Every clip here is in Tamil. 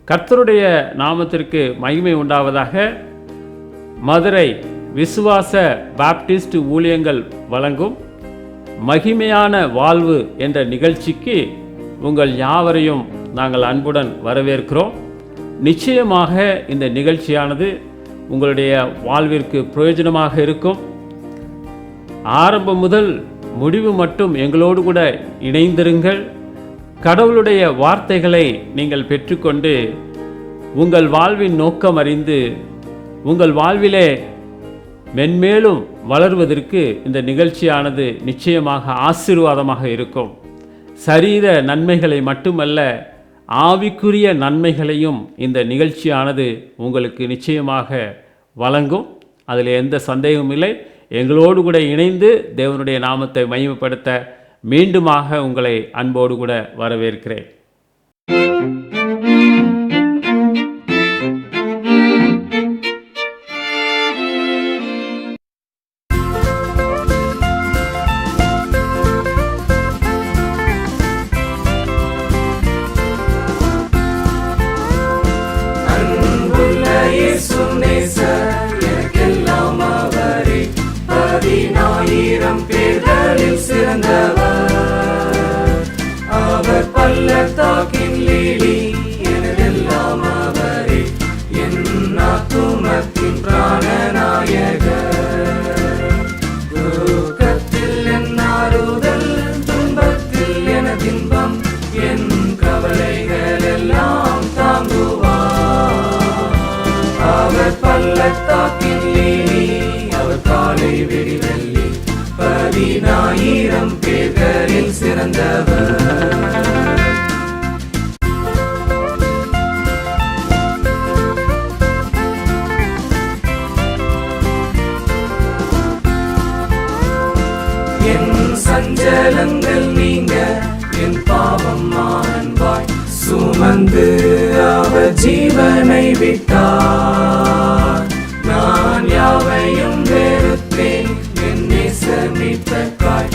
கர்த்தருடைய நாமத்திற்கு மகிமை உண்டாவதாக. மதுரை விசுவாச பாப்டிஸ்ட் ஊழியங்கள் வழங்கும் மகிமையான வாழ்வு என்ற நிகழ்ச்சிக்கு உங்கள் யாவரையும் நாங்கள் அன்புடன் வரவேற்கிறோம். நிச்சயமாக இந்த நிகழ்ச்சியானது உங்களுடைய வாழ்விற்கு பிரயோஜனமாக இருக்கும். ஆரம்பம் முதல் முடிவு மட்டும் எங்களோடு கூட இணைந்திருங்கள். கடவுளுடைய வார்த்தைகளை நீங்கள் பெற்றுக்கொண்டு உங்கள் வாழ்வின் நோக்கம் அறிந்து உங்கள் வாழ்விலே மென்மேலும் வளர்வதற்கு இந்த நிகழ்ச்சியானது நிச்சயமாக ஆசீர்வாதமாக இருக்கும். சரீர நன்மைகளை மட்டுமல்ல, ஆவிக்குரிய நன்மைகளையும் இந்த நிகழ்ச்சியானது உங்களுக்கு நிச்சயமாக வழங்கும். அதில் எந்த சந்தேகமும் இல்லை. எங்களோடு கூட இணைந்து தேவனுடைய நாமத்தை மகிமைப்படுத்த மீண்டுமாக உங்களை அன்போடு கூட வரவேற்கிறேன். பேர்களில் சிறந்தவர் அவர், பள்ளத்தாக்கின் லீலி எனதெல்லாம் அவரே, என் ஆத்துமத்தின் பிராணநாயகர். தூக்கத்தில் என் ஆறுதல், துன்பத்தில் எனதின்பம், என் கவலைகள் எல்லாம் தாங்குவார். அவர் பள்ளத்தாக்கின் லீலி, அவர் காலை வெடிவெள்ளி, 10,000 பேர்களில் சிறந்தவர். என் சஞ்சலங்கள் நீங்க, என் பாவம் மாண்பாய் சுமந்து அவர் ஜீவனை விட்டார். நான் யாவையும் வெறுத்தேன், மீட்பதற்காய்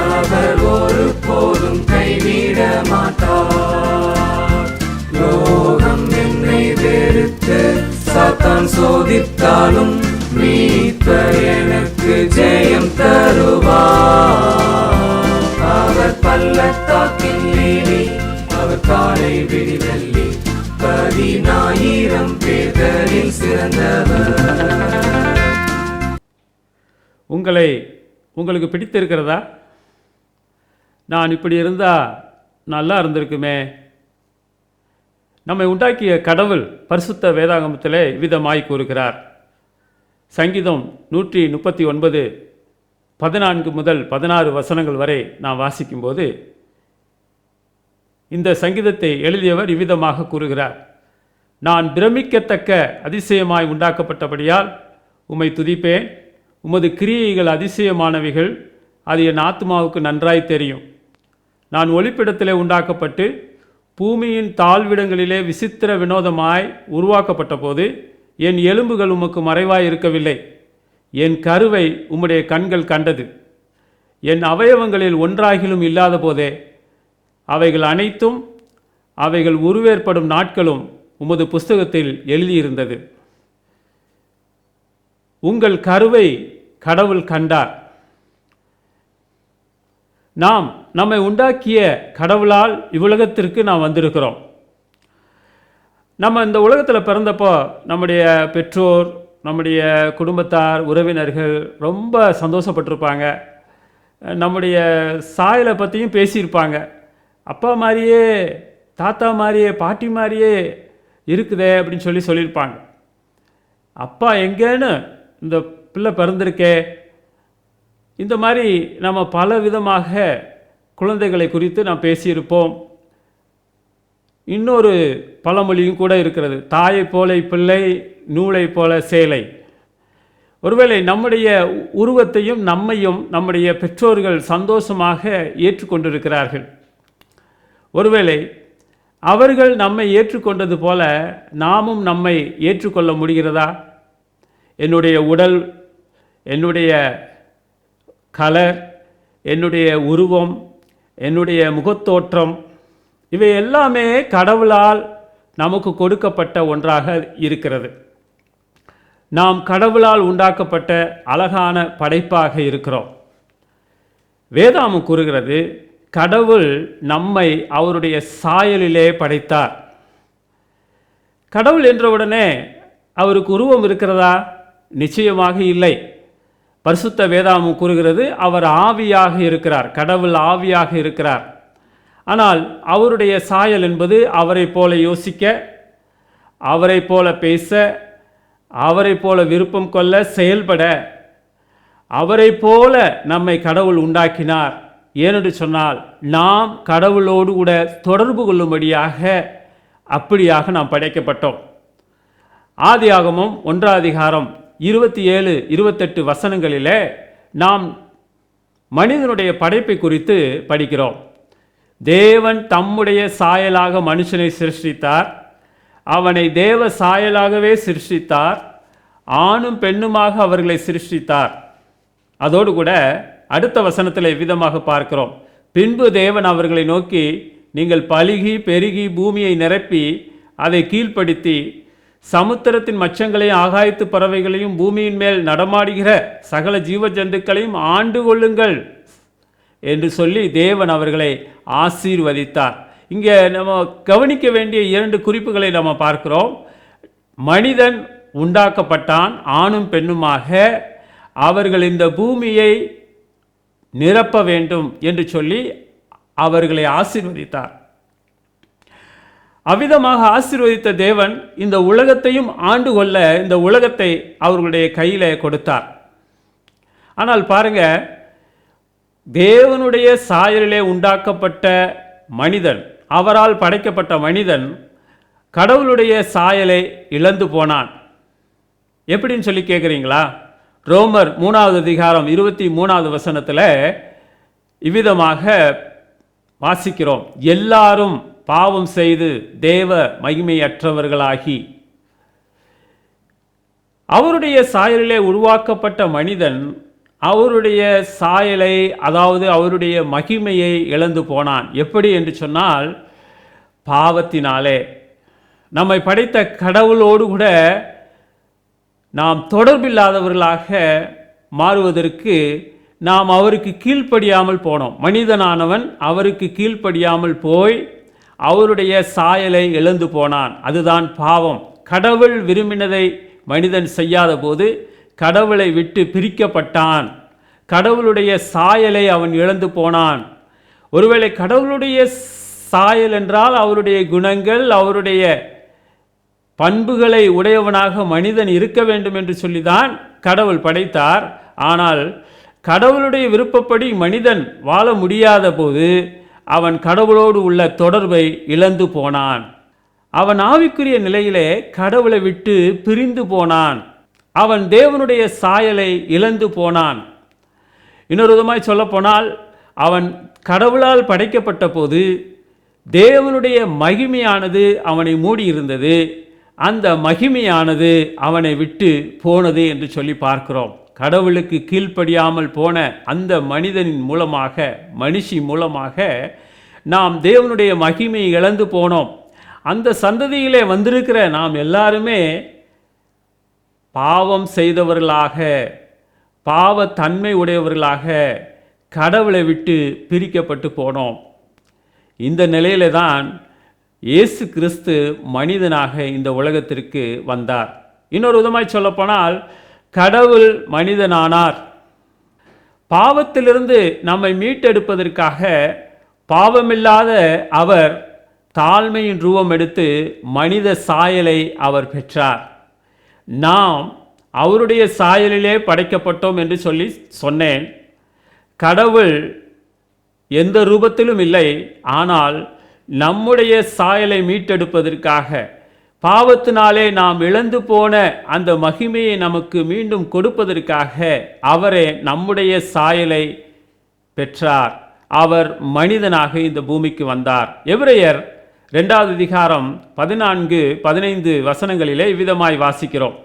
அவர் ஒரு போதும் கைவிட மாட்டார். லோகம் என்னை வெறுத்து சாத்தான் சோதித்தாலும் மீட்பர் எனக்கு ஜெயம் தருவார். அவர் பள்ளத்தாக்கின் லீலி, அவர் காலை விடிவெள்ளி, 10,000 பேர்களில் சிறந்தவர். உங்களுக்கு பிடித்திருக்கிறதா? நான் இப்படி இருந்தால் நல்லா இருந்திருக்குமே. நம்மை உண்டாக்கிய கடவுள் பரிசுத்த வேதாகமத்திலே விதமாய் கூறுகிறார். சங்கீதம் 139 14 முதல் 16 வசனங்கள் வரை நான் வாசிக்கும்போது இந்த சங்கீதத்தை எழுதியவர் இவ்விதமாக கூறுகிறார். நான் பிரமிக்கத்தக்க அதிசயமாய் உண்டாக்கப்பட்டபடியால் உம்மை துதிப்பேன். உமது கிரியைகள் அதிசயமானவைகள், அது என் ஆத்மாவுக்கு நன்றாய் தெரியும். நான் ஒளிப்பிடத்திலே உண்டாக்கப்பட்டு பூமியின் தாழ்விடங்களிலே விசித்திர வினோதமாய் உருவாக்கப்பட்ட போது என் எலும்புகள் உமக்கு மறைவாய் இருக்கவில்லை. என் கருவை உம்முடைய கண்கள் கண்டது. என் அவயவங்களில் ஒன்றாகிலும் இல்லாத போதே அவைகள் அனைத்தும், அவைகள் உருவேற்படும் நாட்களும் உமது புஸ்தகத்தில் எழுதியிருந்தது. உங்கள் கருவை கடவுள் கண்டார். நம்மை உண்டாக்கிய கடவுளால் இவ்வுலகத்திற்கு நாம் வந்திருக்கிறோம். நம்ம இந்த உலகத்தில் பிறந்தப்போ நம்முடைய பெற்றோர், நம்முடைய குடும்பத்தார், உறவினர்கள் ரொம்ப சந்தோஷப்பட்டிருப்பாங்க. நம்முடைய சாயலை பற்றியும் பேசியிருப்பாங்க. அப்பா மாதிரியே, தாத்தா மாதிரியே, பாட்டி மாதிரியே இருக்குதே அப்படின்னு சொல்லியிருப்பாங்க. அப்பா எங்கேன்னு இந்த பிள்ளை பிறந்திருக்கே. இந்த மாதிரி நம்ம பல விதமாக குழந்தைகளை குறித்து நாம் பேசியிருப்போம். இன்னொரு பழமொழியும் கூட இருக்கிறது, தாயை போல பிள்ளை, நூலை போல சேலை. ஒருவேளை நம்முடைய உருவத்தையும் நம்மையும் நம்முடைய பெற்றோர்கள் சந்தோஷமாக ஏற்றுக்கொண்டிருக்கிறார்கள். ஒருவேளை அவர்கள் நம்மை ஏற்றுக்கொண்டது போல நாமும் நம்மை ஏற்றுக்கொள்ள முடிகிறதா? என்னுடைய உடல், என்னுடைய கலர், என்னுடைய உருவம், என்னுடைய முகத்தோற்றம், இவை எல்லாமே கடவுளால் நமக்கு கொடுக்கப்பட்ட ஒன்றாக இருக்கிறது. நாம் கடவுளால் உண்டாக்கப்பட்ட அழகான படைப்பாக இருக்கிறோம். வேதாமம் கூறுகிறது, கடவுள் நம்மை அவருடைய சாயலிலே படைத்தார். கடவுள் என்றவுடனே அவருக்கு உருவம் இருக்கிறதா? நிச்சயமாக இல்லை. பரிசுத்த வேதாமம் கூறுகிறது, அவர் ஆவியாக இருக்கிறார், கடவுள் ஆவியாக இருக்கிறார். ஆனால் அவருடைய சாயல் என்பது அவரை போல யோசிக்க, அவரை போல பேச, அவரை போல விருப்பம் கொள்ள, செயல்பட, அவரை போல நம்மை கடவுள் உண்டாக்கினார். ஏனென்று சொன்னால் நாம் கடவுளோடு கூட தொடர்பு கொள்ளும்படியாக அப்படியாக நாம் படைக்கப்பட்டோம். ஆதியாகமம் 1:27-28 வசனங்களிலே நாம் மனிதனுடைய படைப்பை குறித்து படிக்கிறோம். தேவன் தம்முடைய சாயலாக மனுஷனை சிருஷ்டித்தார், அவனை தேவ சாயலாகவே சிருஷ்டித்தார், ஆணும் பெண்ணுமாக அவர்களை சிருஷ்டித்தார். அதோடு கூட அடுத்த வசனத்தில் விதமாக பார்க்கிறோம், பின்பு தேவன் அவர்களை நோக்கி, நீங்கள் பலுகி பெருகி பூமியை நிரப்பி அதை கீழ்ப்படுத்தி சமுத்திரத்தின் மச்சங்களையும் ஆகாயத்து பறவைகளையும் பூமியின் மேல் நடமாடுகிற சகல ஜீவ ஜந்துக்களையும் ஆண்டு கொள்ளுங்கள் என்று சொல்லி தேவன் அவர்களை ஆசீர்வதித்தார். இங்கே நம்ம கவனிக்க வேண்டிய 2 குறிப்புகளை நம்ம பார்க்கிறோம். மனிதன் உண்டாக்கப்பட்டான், ஆணும் பெண்ணுமாக. அவர்கள் இந்த பூமியை நிரப்ப வேண்டும் என்று சொல்லி அவர்களை ஆசீர்வதித்தார். அவ்விதமாக ஆசீர்வதித்த தேவன் இந்த உலகத்தையும் ஆண்டு கொள்ள இந்த உலகத்தை அவர்களுடைய கையில் கொடுத்தார். ஆனால் பாருங்க, தேவனுடைய சாயலிலே உண்டாக்கப்பட்ட மனிதன், அவரால் படைக்கப்பட்ட மனிதன் கடவுளுடைய சாயலை இழந்து போனான். எப்படின்னு சொல்லி கேட்குறீங்களா? ரோமர் 3:23 வசனத்தில் இவ்விதமாக வாசிக்கிறோம், எல்லாரும் பாவம் செய்து தேவ மகிமையற்றவர்களாகி. அவருடைய சாயலிலே உருவாக்கப்பட்ட மனிதன் அவருடைய சாயலை, அதாவது அவருடைய மகிமையை இழந்து போனான். எப்படி என்று சொன்னால், பாவத்தினாலே. நம்மை படைத்த கடவுளோடு கூட நாம் தொடர்பில்லாதவர்களாக மாறுவதற்கு நாம் அவருக்கு கீழ்ப்படியாமல் போனோம். மனிதனானவன் அவருக்கு கீழ்ப்படியாமல் போய் அவருடைய சாயலை இழந்து போனான். அதுதான் பாவம். கடவுள் விரும்பினதை மனிதன் செய்யாத போது கடவுளை விட்டு பிரிக்கப்பட்டான். கடவுளுடைய சாயலை அவன் இழந்து போனான். ஒருவேளை கடவுளுடைய சாயல் என்றால் அவருடைய குணங்கள், அவருடைய பண்புகளை உடையவனாக மனிதன் இருக்க வேண்டும் என்று சொல்லிதான் கடவுள் படைத்தார். ஆனால் கடவுளுடைய விருப்பப்படி மனிதன் வாழ முடியாத போது அவன் கடவுளோடு உள்ள தொடர்பை இழந்து போனான். அவன் ஆவிக்குரிய நிலையிலே கடவுளை விட்டு பிரிந்து போனான். அவன் தேவனுடைய சாயலை இழந்து போனான். இன்னொரு விதமாய் சொல்லப்போனால், அவன் கடவுளால் படைக்கப்பட்ட போது தேவனுடைய மகிமையானது அவனை மூடியிருந்தது. அந்த மகிமையானது அவனை விட்டு போனது என்று சொல்லி பார்க்கிறோம். கடவுளுக்கு கீழ்ப்படியாமல் போன அந்த மனிதனின் மூலமாக, மனுஷி மூலமாக நாம் தேவனுடைய மகிமையை இழந்து போனோம். அந்த சந்ததியிலே வந்திருக்கிற நாம் எல்லாருமே பாவம் செய்தவர்களாக, பாவத்தன்மை உடையவர்களாக கடவுளை விட்டு பிரிக்கப்பட்டு போனோம். இந்த நிலையில தான் இயேசு கிறிஸ்து மனிதனாக இந்த உலகத்திற்கு வந்தார். இன்னொரு விதமாய் சொல்லப்போனால், கடவுள் மனிதனானார். பாவத்திலிருந்து நம்மை மீட்டெடுப்பதற்காக பாவமில்லாத அவர் தாழ்மையின் ரூபம் எடுத்து மனித சாயலை அவர் பெற்றார். நாம் அவருடைய சாயலிலே படைக்கப்பட்டோம் என்று சொல்லி சொன்னேன். கடவுள் எந்த ரூபத்திலும் இல்லை. ஆனால் நம்முடைய சாயலை மீட்டெடுப்பதற்காக, பாவத்தினாலே நாம் இழந்து போன அந்த மகிமையை நமக்கு மீண்டும் கொடுப்பதற்காக அவரே நம்முடைய சாயலை பெற்றார். அவர் மனிதனாக இந்த பூமிக்கு வந்தார். எபிரேயர் 2:14-15 வசனங்களிலே இவ்விதமாய் வாசிக்கிறோம்.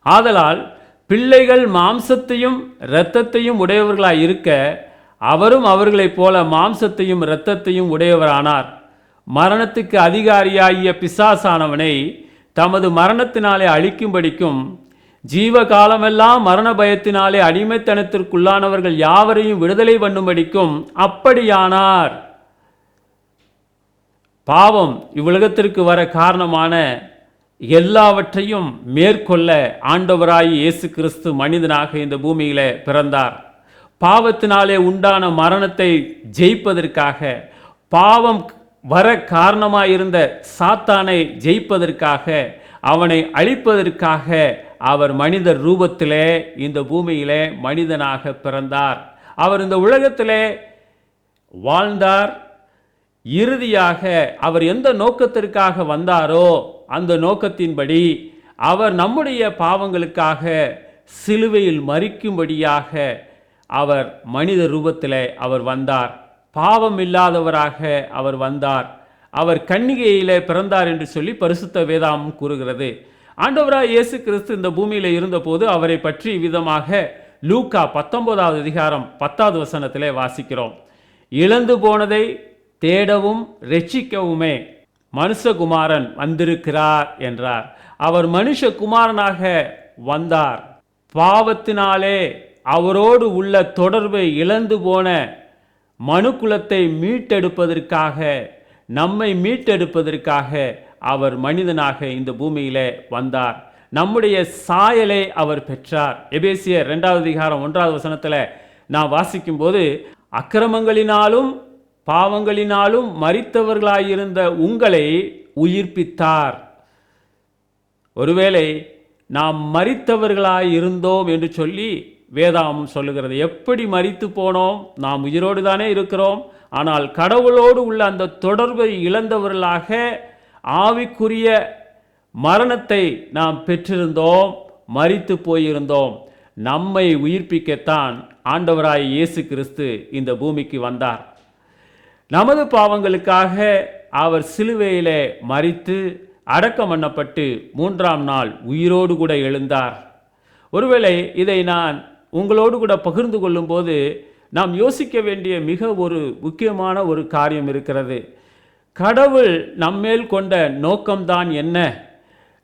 ஆதலால் பிள்ளைகள் மாம்சத்தையும் இரத்தத்தையும் உடையவர்களாய் இருக்க அவரும் அவர்களைப் போல மாம்சத்தையும் இரத்தத்தையும் உடையவரானார். மரணத்துக்கு அதிகாரியாகிய பிசாசானவனை தமது மரணத்தினாலே அழிக்கும்படிக்கும் ஜீவகாலமெல்லாம் மரண பயத்தினாலே அடிமைத்தனத்திற்குள்ளானவர்கள் யாவரையும் விடுதலை பண்ணும்படிக்கும் அப்படியானார். பாவம் இவ்வுலகத்திற்கு வர காரணமான எல்லாவற்றையும் மேற்கொள்ள ஆண்டவராய் இயேசு கிறிஸ்து மனிதனாக இந்த பூமியிலே பிறந்தார். பாவத்தினாலே உண்டான மரணத்தை ஜெயிப்பதற்காக, பாவம் வர காரணமாயிருந்த சாத்தானை ஜெயிப்பதற்காக, அவனை அழிப்பதற்காக அவர் மனிதர் ரூபத்திலே இந்த பூமியிலே மனிதனாக பிறந்தார். அவர் இந்த உலகத்திலே வாழ்ந்தார். இறுதியாக அவர் எந்த நோக்கத்திற்காக வந்தாரோ அந்த நோக்கத்தின்படி அவர் நம்முடைய பாவங்களுக்காக சிலுவையில் மரிக்கும்படியாக அவர் மனித ரூபத்திலே அவர் வந்தார். பாவம் இல்லாதவராக அவர் வந்தார். அவர் கன்னிகையிலே பிறந்தார் என்று சொல்லி பரிசுத்த வேதாகமம் கூறுகிறது. ஆண்டவராய் இயேசு கிறிஸ்து இந்த பூமியில் இருந்தபோது அவரை பற்றி விதமாக லூக்கா 19வது அதிகாரம் 10வது வசனத்திலே வாசிக்கிறோம். இழந்து போனதை தேடவும் ரட்சிக்கவுமே மனுஷகுமாரன் வந்திருக்கிறார் என்றார். அவர் மனுஷகுமாரனாக வந்தார். பாவத்தினாலே அவரோடு உள்ள தொடர்பை இழந்து போன மனுக்குலத்தை மீட்டெடுப்பதற்காக, நம்மை மீட்டெடுப்பதற்காக அவர் மனிதனாக இந்த பூமியிலே வந்தார். நம்முடைய சாயலை அவர் பெற்றார். எபேசியர் 2வது அதிகாரம் 1வது வசனத்தில் நான் வாசிக்கும்போது, அக்கிரமங்களினாலும் பாவங்களினாலும் மரித்தவர்களாயிருந்த உங்களை உயிர்ப்பித்தார். ஒருவேளை நாம் மரித்தவர்களாயிருந்தோம் என்று சொல்லி வேதாகமம் சொல்லுகிறது. எப்படி மரித்து போனோம்? நாம் உயிரோடு தானே இருக்கிறோம். ஆனால் கடவுளோடு உள்ள அந்த தொடர்பை இழந்தவர்களாக ஆவிக்குரிய மரணத்தை நாம் பெற்றிருந்தோம், மரித்து போயிருந்தோம். நம்மை உயிர்ப்பிக்கத்தான் ஆண்டவராய் இயேசு கிறிஸ்து இந்த பூமிக்கு வந்தார். நமது பாவங்களுக்காக அவர் சிலுவையிலே மரித்து அடக்கம் பண்ணப்பட்டு 3ஆம் நாள் உயிரோடு கூட எழுந்தார். ஒருவேளை இதை நான் உங்களோடு கூட பகிர்ந்து கொள்ளும்போது நாம் யோசிக்க வேண்டிய மிக ஒரு முக்கியமான ஒரு காரியம் இருக்கிறது. கடவுள் நம்மேல் கொண்ட நோக்கம்தான் என்ன?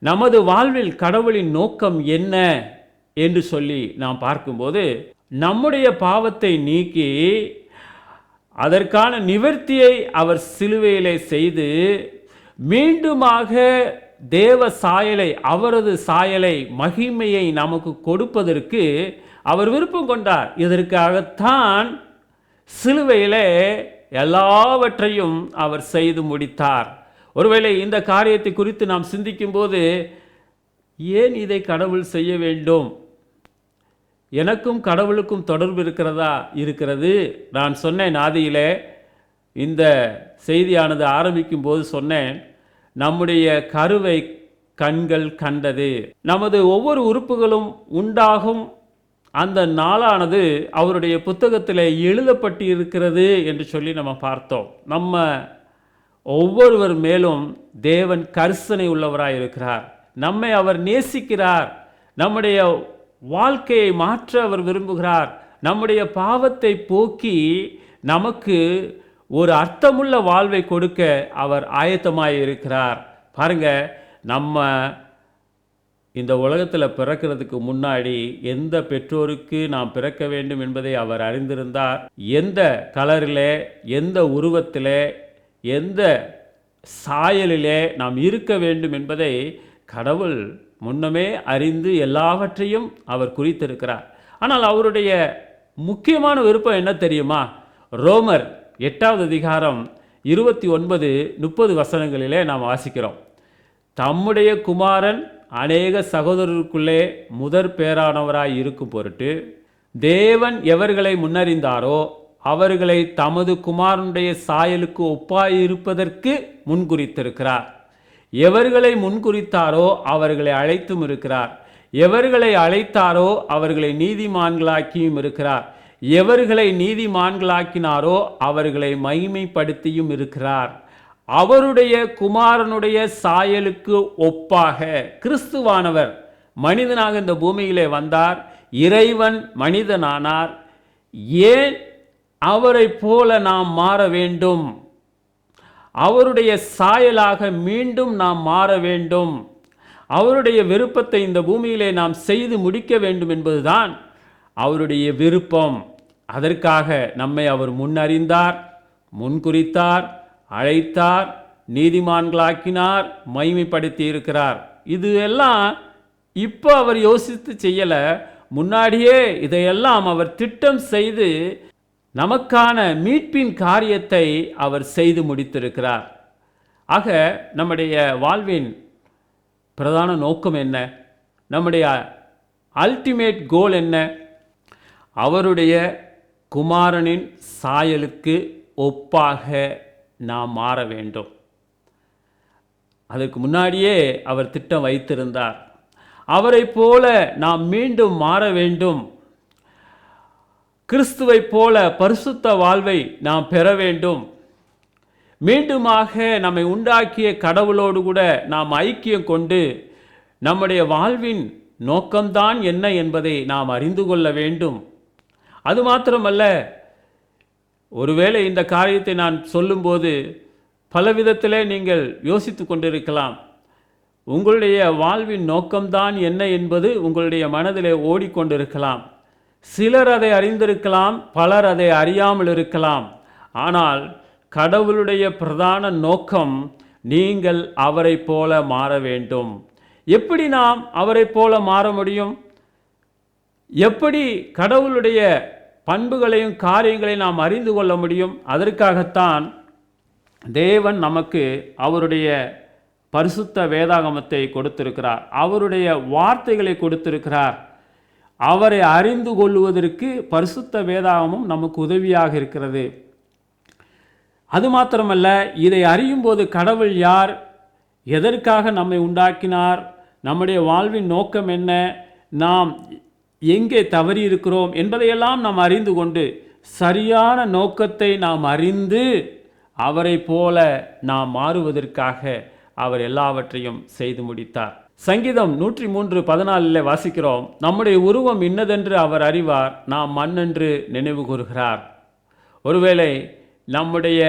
நமது வாழ்வில் கடவுளின் நோக்கம் என்ன என்று சொல்லி நாம் பார்க்கும்போது, நம்முடைய பாவத்தை நீக்கி அதற்கான நிவர்த்தியை அவர் சிலுவையிலே செய்து மீண்டுமாக தேவ சாயலை, அவரது சாயலை, மகிமையை நமக்கு கொடுப்பதற்கு அவர் விருப்பம் கொண்டார். இதற்காகத்தான் சிலுவையிலே எல்லாவற்றையும் அவர் செய்து முடித்தார். ஒருவேளை இந்த காரியத்தை குறித்து நாம் சிந்திக்கும்போது, ஏன் இதை கடவுள் செய்ய வேண்டும்? எனக்கும் கடவுளுக்கும் தொடர்பு இருக்கிறதா? இருக்கிறது. நான் சொன்னேன் ஆதியிலே, இந்த செய்தியானது ஆரம்பிக்கும் போது சொன்னேன், நம்முடைய கருவை கண்கள் கண்டது. நமது ஒவ்வொரு உறுப்புகளும் உண்டாகும் அந்த நாளானது அவருடைய புத்தகத்தில் எழுதப்பட்டு இருக்கிறது என்று சொல்லி நம்ம பார்த்தோம். நம்ம ஒவ்வொருவர் மேலும் தேவன் கரிசனை உள்ளவராய் இருக்கிறார். நம்மை அவர் நேசிக்கிறார். நம்முடைய வாழ்க்கையை மாற்ற அவர் விரும்புகிறார். நம்முடைய பாவத்தை போக்கி நமக்கு ஒரு அர்த்தமுள்ள வாழ்வை கொடுக்க அவர் ஆயத்தமாய் இருக்கிறார். பாருங்க, நம்ம இந்த உலகத்தில் பிறக்கிறதுக்கு முன்னாடி எந்த பெற்றோருக்கு நாம் பிறக்க வேண்டும் என்பதை அவர் அறிந்திருந்தார். எந்த கலரிலே, எந்த உருவத்திலே, எந்த சாயலிலே நாம் இருக்க வேண்டும் என்பதை கடவுள் முன்னமே அறிந்து எல்லாவற்றையும் அவர் குறித்திருக்கிறார். ஆனால் அவருடைய முக்கியமான விருப்பம் என்ன தெரியுமா? ரோமர் 8வது அதிகாரம் 29-30 வசனங்களிலே நாம் வாசிக்கிறோம். தம்முடைய குமாரன் அநேக சகோதரருக்குள்ளே முதற் பேரானவராய் இருக்கும் பொருட்டு தேவன் எவர்களை முன்னறிந்தாரோ அவர்களை தமது குமாரனுடைய சாயலுக்கு ஒப்பாயிருப்பதற்கு முன்குறித்திருக்கிறார். எவர்களை முன்குறித்தாரோ அவர்களை அழைத்தும் இருக்கிறார். எவர்களை அழைத்தாரோ அவர்களை நீதிமான்களாக்கியும் இருக்கிறார். எவர்களை நீதிமான்களாக்கினாரோ அவர்களை மகிமைப்படுத்தியும் இருக்கிறார். அவருடைய குமாரனுடைய சாயலுக்கு ஒப்பாக கிறிஸ்துவானவர் மனிதனாக இந்த பூமியிலே வந்தார். இறைவன் மனிதனானார். ஏன் அவரை போல நாம் மாற வேண்டும்? அவருடைய சாயலாக மீண்டும் நாம் மாற வேண்டும். அவருடைய விருப்பத்தை இந்த பூமியிலே நாம் செய்து முடிக்க வேண்டும் என்பதுதான் அவருடைய விருப்பம். அதற்காக நம்மை அவர் முன்னறிந்தார், முன்குறித்தார், அழைத்தார், நீதிமான்களாக்கினார், மகிமைப்படுத்தி இருக்கிறார். இது எல்லாம் இப்போ அவர் யோசித்து செய்யலை, முன்னாடியே இதையெல்லாம் அவர் திட்டம் செய்து நமக்கான மீட்பின் காரியத்தை அவர் செய்து முடித்திருக்கிறார். ஆக நம்முடைய வாழ்வின் பிரதான நோக்கம் என்ன? நம்முடைய அல்டிமேட் கோல் என்ன? அவருடைய குமாரனின் சாயலுக்கு ஒப்பாக நாம் மாற வேண்டும். அதற்கு முன்னாடியே அவர் திட்டம் வைத்திருந்தார். அவரை போல நாம் மீண்டும் மாற வேண்டும். கிறிஸ்துவை போல பரிசுத்த வாழ்வை நாம் பெற வேண்டும். மீண்டுமாக நம்மை உண்டாக்கிய கடவுளோடு கூட நாம் ஐக்கியம் கொண்டு நம்முடைய வாழ்வின் நோக்கம்தான் என்ன என்பதை நாம் அறிந்து கொள்ள வேண்டும். அது மாத்திரமல்ல, ஒருவேளை இந்த காரியத்தை நான் சொல்லும்போது பலவிதத்திலே நீங்கள் யோசித்து கொண்டிருக்கலாம். உங்களுடைய வாழ்வின் நோக்கம்தான் என்ன என்பது உங்களுடைய மனதிலே ஓடிக்கொண்டிருக்கலாம். சிலர் அதை அறிந்திருக்கலாம், பலர் அதை அறியாமல் இருக்கலாம். ஆனால் கடவுளுடைய பிரதான நோக்கம் நீங்கள் அவரை போல மாற வேண்டும். எப்படி நாம் அவரை போல மாற முடியும்? எப்படி கடவுளுடைய பண்புகளையும் காரியங்களையும் நாம் அறிந்து கொள்ள முடியும்? அதற்காகத்தான் தேவன் நமக்கு அவருடைய பரிசுத்த வேதாகமத்தை கொடுத்திருக்கிறார், அவருடைய வார்த்தைகளை கொடுத்திருக்கிறார். அவரை அறிந்து கொள்வதற்கு பரிசுத்த வேதாகமம் நமக்கு உதவியாக இருக்கிறது. அது மாத்திரமல்ல, இதை அறியும் போது கடவுள் யார், எதற்காக நம்மை உண்டாக்கினார், நம்முடைய வாழ்வின் நோக்கம் என்ன, நாம் எங்கே தவறி இருக்கிறோம் என்பதையெல்லாம் நாம் அறிந்து கொண்டு சரியான நோக்கத்தை நாம் அறிந்து அவரை போல நாம் மாறுவதற்காக அவர் எல்லாவற்றையும் செய்து முடித்தார். சங்கீதம் 103:14 வாசிக்கிறோம், நம்முடைய உருவம் இன்னதென்று அவர் அறிவார், நாம் மண்ணென்று நினைவு கூறுகிறார். ஒருவேளை நம்முடைய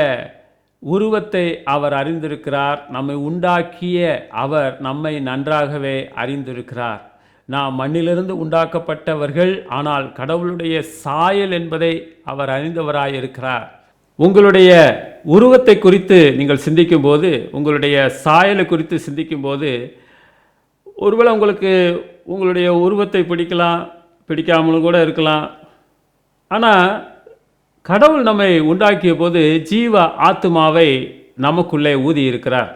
உருவத்தை அவர் அறிந்திருக்கிறார், நம்மை உண்டாக்கிய அவர் நம்மை நன்றாகவே அறிந்திருக்கிறார். நாம் மண்ணிலிருந்து உண்டாக்கப்பட்டவர்கள், ஆனால் கடவுளுடைய சாயல் என்பதை அவர் அறிந்தவராயிருக்கிறார். உங்களுடைய உருவத்தை குறித்து நீங்கள் சிந்திக்கும்போது, உங்களுடைய சாயலை குறித்து சிந்திக்கும்போது, ஒருவேளை உங்களுக்கு உங்களுடைய உருவத்தை பிடிக்கலாம், பிடிக்காமலும் கூட இருக்கலாம். ஆனால் கடவுள் நம்மை உண்டாக்கிய போது ஜீவ ஆத்துமாவை நமக்குள்ளே ஊதி இருக்கிறார்.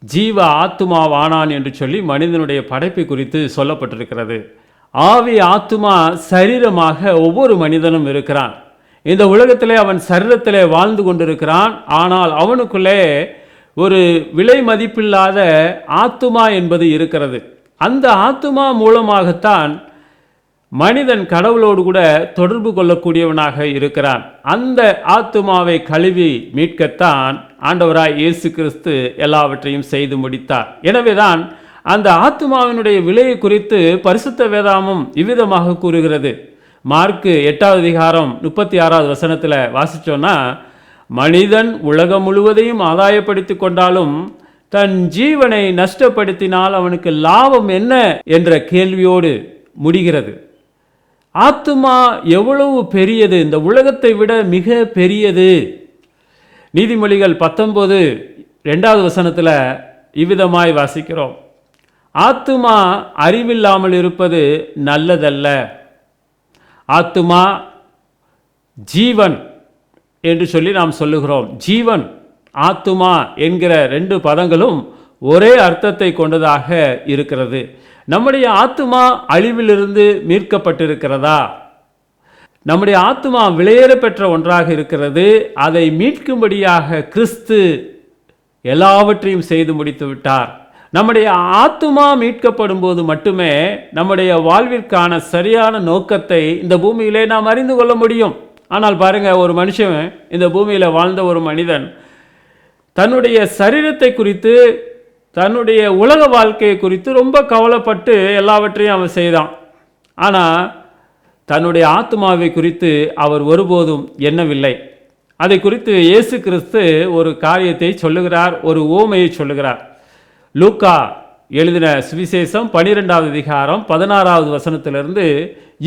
ஜீவ ஆத்துமாவானான் என்று சொல்லி மனிதனுடைய படைப்பை குறித்து சொல்லப்பட்டிருக்கிறது. ஆவி ஆத்துமா சரீரமாக ஒவ்வொரு மனிதனும் இருக்கிறான். இந்த உலகத்திலே அவன் சரீரத்திலே வாழ்ந்து கொண்டிருக்கிறான். ஆனால் அவனுக்குள்ளே ஒரு விலை மதிப்பில்லாத ஆத்துமா என்பது இருக்கிறது. அந்த ஆத்துமா மூலமாகத்தான் மனிதன் கடவுளோடு கூட தொடர்பு கொள்ளக்கூடியவனாக இருக்கிறான். அந்த ஆத்துமாவை கழுவி மீட்கத்தான் ஆண்டவராய் இயேசு கிறிஸ்து எல்லாவற்றையும் செய்து முடித்தார். எனவேதான் அந்த ஆத்துமாவினுடைய விலையை குறித்து பரிசுத்த வேதாகமம் இவ்விதமாக கூறுகிறது. மார்க்கு 8:36 வாசிச்சோன்னா, மனிதன் உலகம் முழுவதையும் ஆதாயப்படுத்தி கொண்டாலும் தன் ஜீவனை நஷ்டப்படுத்தினால் அவனுக்கு லாபம் என்ன என்ற கேள்வியோடு முடிகிறது. ஆத்துமா எவ்வளவு பெரியது, இந்த உலகத்தை விட மிக பெரியது. நீதிமொழிகள் 19:2 இவ்விதமாய் வாசிக்கிறோம், ஆத்துமா அறிவில்லாமல் இருப்பது நல்லதல்ல. ஆத்துமா ஜீவன் என்று சொல்லி நாம் சொல்லுகிறோம். ஜீவன் ஆத்துமா என்கிற 2 பதங்களும் ஒரே அர்த்தத்தை கொண்டதாக இருக்கிறது. நம்முடைய ஆத்துமா அழிவிலிருந்து மீட்கப்பட்டிருக்கிறதா? நம்முடைய ஆத்துமா விலையேற பெற்ற ஒன்றாக இருக்கிறது. அதை மீட்கும்படியாக கிறிஸ்து எல்லாவற்றையும் செய்து முடித்து விட்டார். நம்முடைய ஆத்துமா மீட்கப்படும் போது மட்டுமே நம்முடைய வாழ்விற்கான சரியான நோக்கத்தை இந்த பூமியிலே நாம் அறிந்து கொள்ள முடியும். ஆனால் பாருங்க, ஒரு மனுஷன், இந்த பூமியில் வாழ்ந்த ஒரு மனிதன் தன்னுடைய சரீரத்தை குறித்து, தன்னுடைய உலக வாழ்க்கையை குறித்து ரொம்ப கவலைப்பட்டு எல்லாவற்றையும் அவன் செய்தான். ஆனால் தன்னுடைய ஆத்மாவை குறித்து அவர் ஒருபோதும் எண்ணவில்லை. அதை குறித்து இயேசு கிறிஸ்து ஒரு காரியத்தை சொல்லுகிறார், ஒரு உவமையை சொல்லுகிறார். லூக்கா எழுதின சுவிசேஷம் 12வது அதிகாரம் 16வது வசனத்திலிருந்து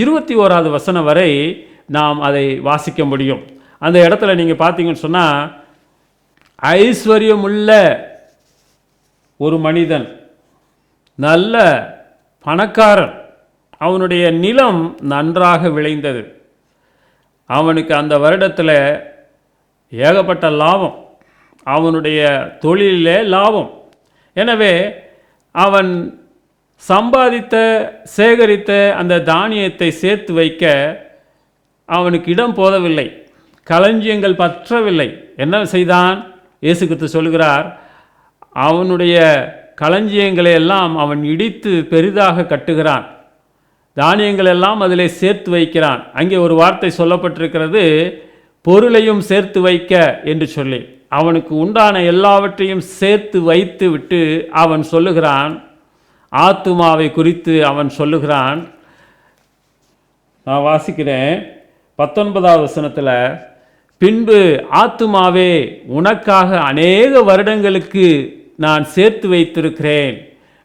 21வது வசனம் வரை நாம் அதை வாசிக்க முடியும். அந்த இடத்துல நீங்கள் பார்த்தீங்கன்னு சொன்னால், ஐஸ்வர்யமுள்ள ஒரு மனிதன், நல்ல பணக்காரன், அவனுடைய நிலம் நன்றாக விளைந்தது. அவனுக்கு அந்த வருடத்தில் ஏகப்பட்ட லாபம், அவனுடைய தொழிலே லாபம். எனவே அவன் சம்பாதித்த சேகரித்த அந்த தானியத்தை சேர்த்து வைக்க அவனுக்கு இடம் போதவில்லை, களஞ்சியங்கள் பற்றவில்லை. என்ன செய்தான்? இயேசு கிறிஸ்து சொல்கிறார், அவனுடைய களஞ்சியங்களை எல்லாம் அவன் இடித்து பெரிதாக கட்டுகிறான், தானியங்கள் எல்லாம் அதிலே சேர்த்து வைக்கிறான். அங்கே ஒரு வார்த்தை சொல்லப்பட்டிருக்கிறது, பொருளையும் சேர்த்து வைக்க என்று சொல்லி. அவனுக்கு உண்டான எல்லாவற்றையும் சேர்த்து வைத்து விட்டு அவன் சொல்லுகிறான், ஆத்துமாவை குறித்து அவன் சொல்லுகிறான். நான் வாசிக்கிறேன் 19வது வசனத்தில், பின்பு ஆத்துமாவே, உனக்காக அநேக வருடங்களுக்கு நான் சேர்த்து வைத்திருக்கிறேன்,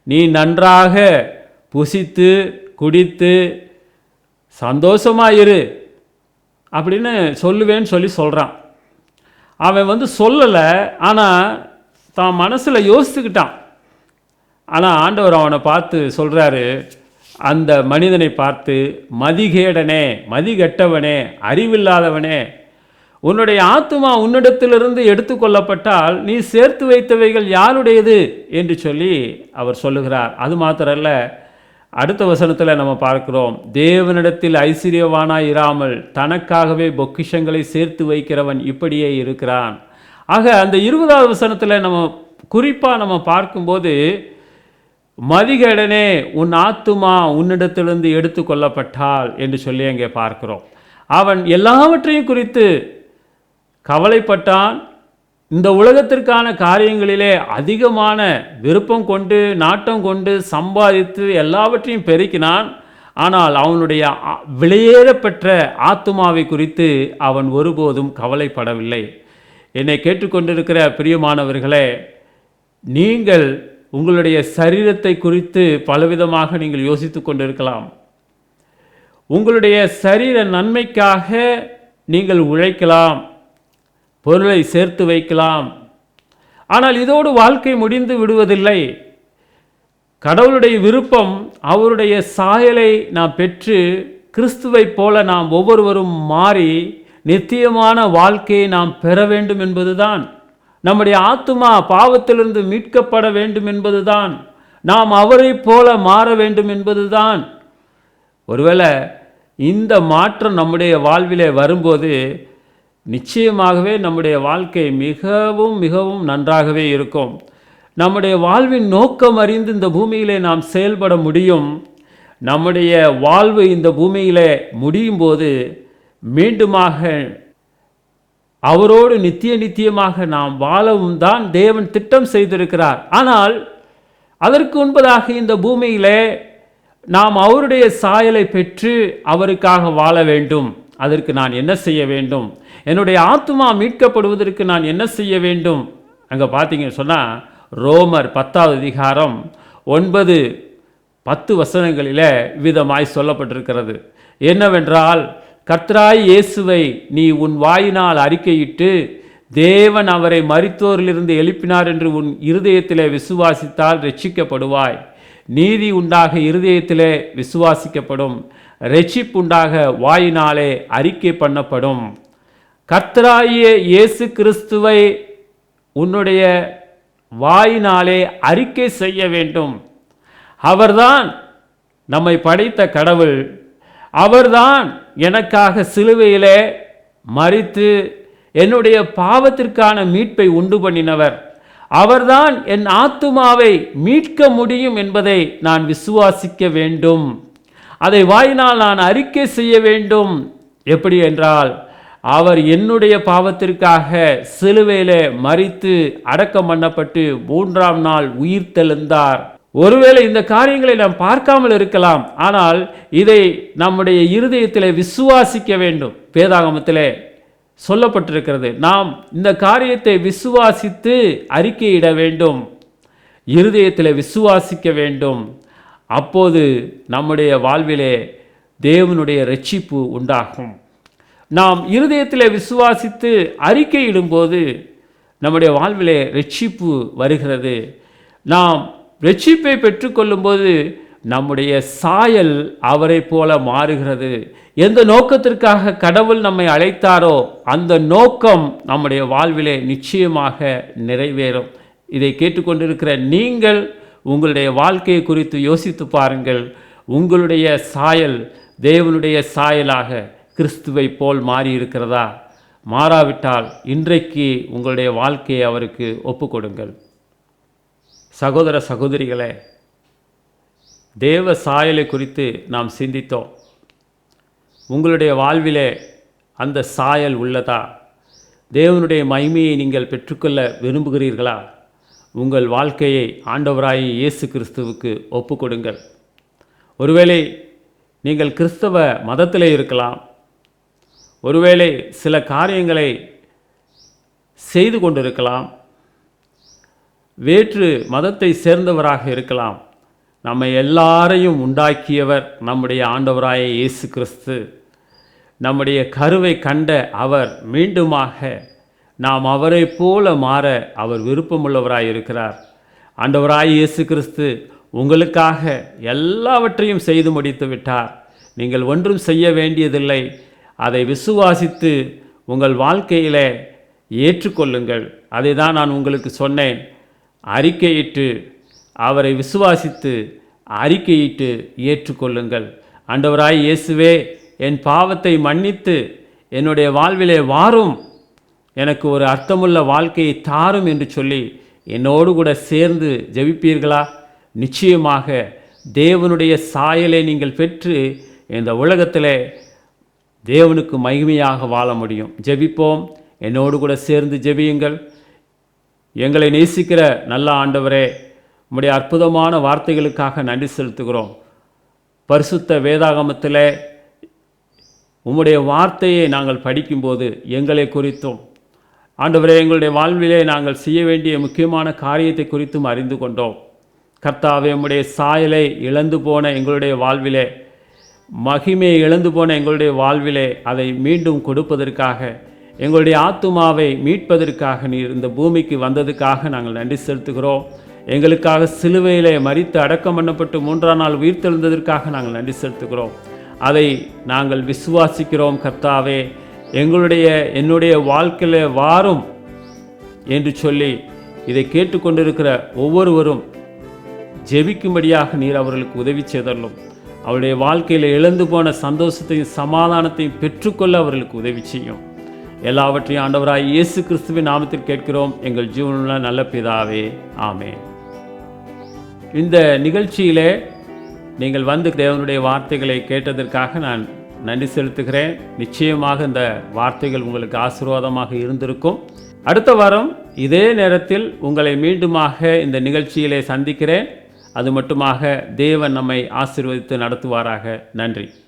நீ நன்றாக புசித்து குடித்து சந்தோஷமாயிரு அப்படின்னு சொல்லுவேன்னு சொல்கிறான். அவன் சொல்லலை, ஆனால் தான் மனசில் யோசித்துக்கிட்டான். ஆனால் ஆண்டவர் அவனை பார்த்து சொல்கிறாரு, அந்த மனிதனை பார்த்து, மதிகேடனே, மதிகெட்டவனே, அறிவில்லாதவனே, உன்னுடைய ஆத்துமா உன்னிடத்திலிருந்து எடுத்துக்கொள்ளப்பட்டால் நீ சேர்த்து வைத்தவைகள் யாருடையது என்று சொல்லி அவர் சொல்லுகிறார். அது மாத்திரல்ல, அடுத்த வசனத்தில் நம்ம பார்க்கிறோம், தேவனிடத்தில் ஐஸ்வர்யவானாய் இராமல் தனக்காகவே பொக்கிஷங்களை சேர்த்து வைக்கிறவன் இப்படியே இருக்கிறான். ஆக அந்த 20வது வசனத்தில் நம்ம குறிப்பாக நம்ம பார்க்கும்போது, மதிகேடனே, உன் ஆத்துமா உன்னிடத்திலிருந்து எடுத்து கொள்ளப்பட்டால் என்று சொல்லி அங்கே பார்க்கிறோம். அவன் எல்லாவற்றையும் குறித்து கவலைப்பட்டான். இந்த உலகத்திற்கான காரியங்களிலே அதிகமான விருப்பம் கொண்டு நாட்டம் கொண்டு சம்பாதித்து எல்லாவற்றையும் பெருக்கினான். ஆனால் அவனுடைய விலையேறப்பெற்ற ஆத்துமாவை குறித்து அவன் ஒருபோதும் கவலைப்படவில்லை. என்னை கேட்டுக்கொண்டிருக்கிற பிரியமானவர்களே, நீங்கள் உங்களுடைய சரீரத்தை குறித்து பலவிதமாக நீங்கள் யோசித்து கொண்டிருக்கலாம். உங்களுடைய சரீர நன்மைக்காக நீங்கள் உழைக்கலாம், பொருளை சேர்த்து வைக்கலாம். ஆனால் இதோடு வாழ்க்கை முடிந்து விடுவதில்லை. கடவுளுடைய விருப்பம், அவருடைய சாயலை நாம் பெற்று கிறிஸ்துவை போல நாம் ஒவ்வொருவரும் மாறி நித்தியமான வாழ்க்கையை நாம் பெற வேண்டும் என்பதுதான். நம்முடைய ஆத்துமா பாவத்திலிருந்து மீட்கப்பட வேண்டும் என்பதுதான். நாம் அவரை போல மாற வேண்டும் என்பதுதான். ஒருவேளை இந்த மாற்றம் நம்முடைய வாழ்விலே வரும்போது நிச்சயமாகவே நம்முடைய வாழ்க்கை மிகவும் மிகவும் நன்றாகவே இருக்கும். நம்முடைய வாழ்வின் நோக்கம் அறிந்து இந்த பூமியிலே நாம் செயல்பட முடியும். நம்முடைய வாழ்வு இந்த பூமியிலே முடியும் போது மீண்டுமாக அவரோடு நித்தியமாக நாம் வாழவும் தான் தேவன் திட்டம் செய்திருக்கிறார். ஆனால் அதற்கு முன்பதாக இந்த பூமியிலே நாம் அவருடைய சாயலை பெற்று அவருக்காக வாழ வேண்டும். அதற்கு நான் என்ன செய்ய வேண்டும்? என்னுடைய ஆத்துமா மீட்கப்படுவதற்கு நான் என்ன செய்ய வேண்டும்? அங்கே பார்த்தீங்க சொன்னால் ரோமர் 10வது அதிகாரம் 9-10 வசனங்களில் விதமாய் சொல்லப்பட்டிருக்கிறது. என்னவென்றால், கர்த்தராய் இயேசுவை நீ உன் வாயினால் அறிக்கையிட்டு தேவன் அவரை மரித்தோரிலிருந்து எழுப்பினார் என்று உன் இருதயத்திலே விசுவாசித்தால் ரட்சிக்கப்படுவாய். நீதி உண்டாக இருதயத்திலே விசுவாசிக்கப்படும், ரட்சிப்புண்டாக வாயினாலே அறிக்கை பண்ணப்படும். கர்த்தராகிய இயேசு கிறிஸ்துவை உன்னுடைய வாயினாலே அறிக்கை செய்ய வேண்டும். அவர்தான் நம்மை படைத்த கடவுள். அவர்தான் எனக்காக சிலுவையிலே மரித்து என்னுடைய பாவத்திற்கான மீட்பை உண்டு பண்ணினவர். அவர்தான் என் ஆத்துமாவை மீட்க முடியும் என்பதை நான் விசுவாசிக்க வேண்டும். அதை வாயினால் நான் அறிக்கை செய்ய வேண்டும். எப்படி என்றால், அவர் என்னுடைய பாவத்திற்காக சிலுவையிலே மரித்து அடக்கம் பண்ணப்பட்டு 3ஆம் நாள் உயிர் தெழுந்தார். ஒருவேளை இந்த காரியங்களை நாம் பார்க்காமல் இருக்கலாம், ஆனால் இதை நம்முடைய இருதயத்திலே விசுவாசிக்க வேண்டும். வேதாகமத்திலே சொல்லப்பட்டிருக்கிறது. நாம் இந்த காரியத்தை விசுவாசித்து அறிக்கையிட வேண்டும், இருதயத்தில் விசுவாசிக்க வேண்டும். அப்போது நம்முடைய வாழ்விலே தேவனுடைய இரட்சிப்பு உண்டாகும். நாம் இருதயத்தில் விசுவாசித்து அறிக்கையிடும்போது நம்முடைய வாழ்விலே இரட்சிப்பு வருகிறது. நாம் இரட்சிப்பை பெற்றுக்கொள்ளும்போது நம்முடைய சாயல் அவரை போல மாறுகிறது. எந்த நோக்கத்திற்காக கடவுள் நம்மை அழைத்தாரோ அந்த நோக்கம் நம்முடைய வாழ்விலே நிச்சயமாக நிறைவேறும். இதை கேட்டுக்கொண்டிருக்கிற நீங்கள் உங்களுடைய வாழ்க்கையை குறித்து யோசித்து பாருங்கள். உங்களுடைய சாயல் தேவனுடைய சாயலாக கிறிஸ்துவை போல் மாறி இருக்கிறதா? மாறாவிட்டால் இன்றைக்கு உங்களுடைய வாழ்க்கையை அவருக்கு ஒப்புக்கொடுங்கள். சகோதர சகோதரிகளே, தேவ சாயலை குறித்து நாம் சிந்தித்தோம். உங்களுடைய வாழ்விலே அந்த சாயல் உள்ளதா? தேவனுடைய மகிமையை நீங்கள் பெற்றுக்கொள்ள விரும்புகிறீர்களா? உங்கள் வாழ்க்கையை ஆண்டவராகிய இயேசு கிறிஸ்துவுக்கு ஒப்புக்கொடுங்கள். ஒருவேளை நீங்கள் கிறிஸ்தவ மதத்திலே இருக்கலாம், ஒருவேளை சில காரியங்களை செய்து கொண்டிருக்கலாம், வேற்று மதத்தை சேர்ந்தவராக இருக்கலாம். நம்மை எல்லாரையும் உண்டாக்கியவர் நம்முடைய ஆண்டவராகிய இயேசு கிறிஸ்து. நம்முடைய கருவை கண்ட அவர் மீண்டுமாக நாம் அவரை போல மாற அவர் விருப்பமுள்ளவராய் இருக்கிறார். ஆண்டவராகிய இயேசு கிறிஸ்து உங்களுக்காக எல்லாவற்றையும் செய்து முடித்து விட்டார். நீங்கள் ஒன்றும் செய்ய வேண்டியதில்லை. அதை விசுவாசித்து உங்கள் வாழ்க்கையிலே ஏற்றுக்கொள்ளுங்கள். அதை தான் நான் உங்களுக்கு சொன்னேன். அறிக்கையிட்டு அவரை விசுவாசித்து அறிக்கையிட்டு ஏற்றுக்கொள்ளுங்கள். ஆண்டவராய் இயேசுவே, என் பாவத்தை மன்னித்து என்னுடைய வாழ்விலே வாரும், எனக்கு ஒரு அர்த்தமுள்ள வாழ்க்கையை தாரும் என்று சொல்லி என்னோடு கூட சேர்ந்து ஜெபிப்பீர்களா? நிச்சயமாக தேவனுடைய சாயலை நீங்கள் பெற்று இந்த உலகத்திலே தேவனுக்கு மகிமையாக வாழ முடியும். ஜெபிப்போம். என்னோடு கூட சேர்ந்து ஜெபியுங்கள். எங்களை நேசிக்கிற நல்ல ஆண்டவரே, உம்முடைய அற்புதமான வார்த்தைகளுக்காக நன்றி செலுத்துகிறோம். பரிசுத்த வேதாகமத்தில் உம்முடைய வார்த்தையை நாங்கள் படிக்கும்போது எங்களை குறித்தும் ஆண்டவரே, எங்களுடைய வாழ்விலே நாங்கள் செய்ய வேண்டிய முக்கியமான காரியத்தை குறித்தும் அறிந்து கொண்டோம். கர்த்தாவே, உம்முடைய சாயலை இழந்து போன எங்களுடைய வாழ்விலே, மகிமையை இழந்து போன எங்களுடைய வாழ்விலே அதை மீண்டும் கொடுப்பதற்காக, எங்களுடைய ஆத்துமாவை மீட்பதற்காக நீர் இந்த பூமிக்கு வந்ததுக்காக நாங்கள் நன்றி செலுத்துகிறோம். எங்களுக்காக சிலுவையிலே மரித்து அடக்கம் பண்ணப்பட்டு 3ஆம் நாள் உயிர்த்தெழுந்ததற்காக நாங்கள் நன்றி செலுத்துகிறோம். அதை நாங்கள் விசுவாசிக்கிறோம். கர்த்தாவே, என்னுடைய வாழ்க்கையில் வாரும் என்று சொல்லி இதை கேட்டுக்கொண்டிருக்கிற ஒவ்வொருவரும் ஜெபிக்கும்படியாக நீர் அவர்களுக்கு உதவி செய்தரலும். அவருடைய வாழ்க்கையில் இழந்து போன சந்தோஷத்தையும் சமாதானத்தையும் பெற்றுக்கொள்ள அவர்களுக்கு உதவி செய்யும். எல்லாவற்றையும் ஆண்டவராய் இயேசு கிறிஸ்துவின் நாமத்தில் கேட்கிறோம் எங்கள் ஜீவனுள்ள நல்ல பிதாவே, ஆமென். இந்த நிகழ்ச்சியிலே நீங்கள் வந்து தேவனுடைய வார்த்தைகளை கேட்டதற்காக நான் நன்றி செலுத்துகிறேன். நிச்சயமாக இந்த வார்த்தைகள் உங்களுக்கு ஆசீர்வாதமாக இருந்திருக்கும். அடுத்த வாரம் இதே நேரத்தில் உங்களை மீண்டுமாக இந்த நிகழ்ச்சியிலே சந்திக்கிறேன். அது மட்டுமாக தேவன் நம்மை ஆசீர்வதித்து நடத்துவாராக. நன்றி.